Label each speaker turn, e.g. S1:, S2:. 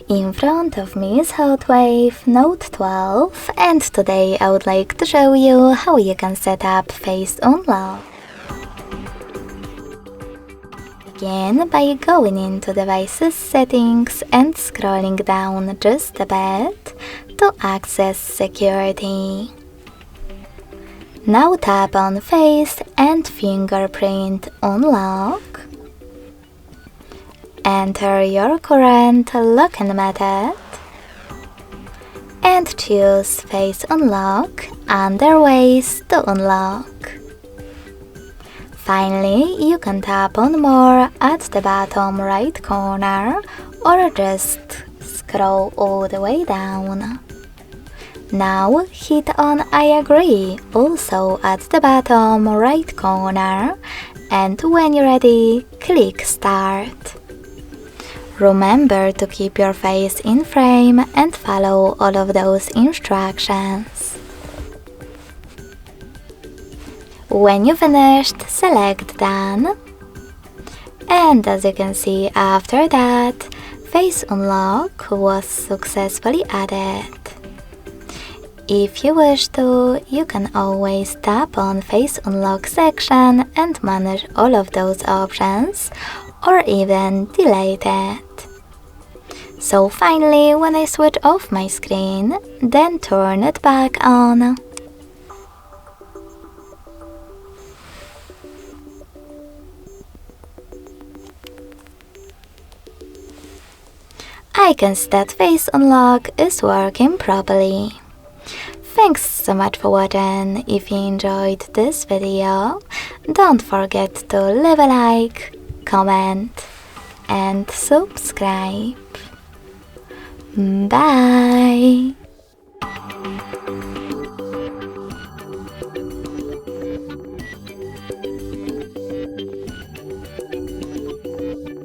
S1: In front of me is HOTWAV Note 12, and today I would like to show you how you can set up face unlock. Begin by going into Devices Settings and scrolling down just a bit to access Security. Now tap on Face and Fingerprint Unlock. Enter your current login method and choose Face Unlock under Ways to Unlock. Finally, you can tap on More at the bottom right corner or just scroll all the way down. Now hit on I agree also at the bottom right corner, and when you're ready, click Start. Remember to keep your face in frame and follow all of those instructions. When you finished, select Done. And as you can see, after that, Face Unlock was successfully added. If you wish to, you can always tap on Face Unlock section and manage all of those options, or even delete it. So finally, when I switch off my screen, then turn it back on. I can see that Face Unlock is working properly. Thanks so much for watching. If you enjoyed this video, don't forget to leave a like, comment and subscribe. Bye!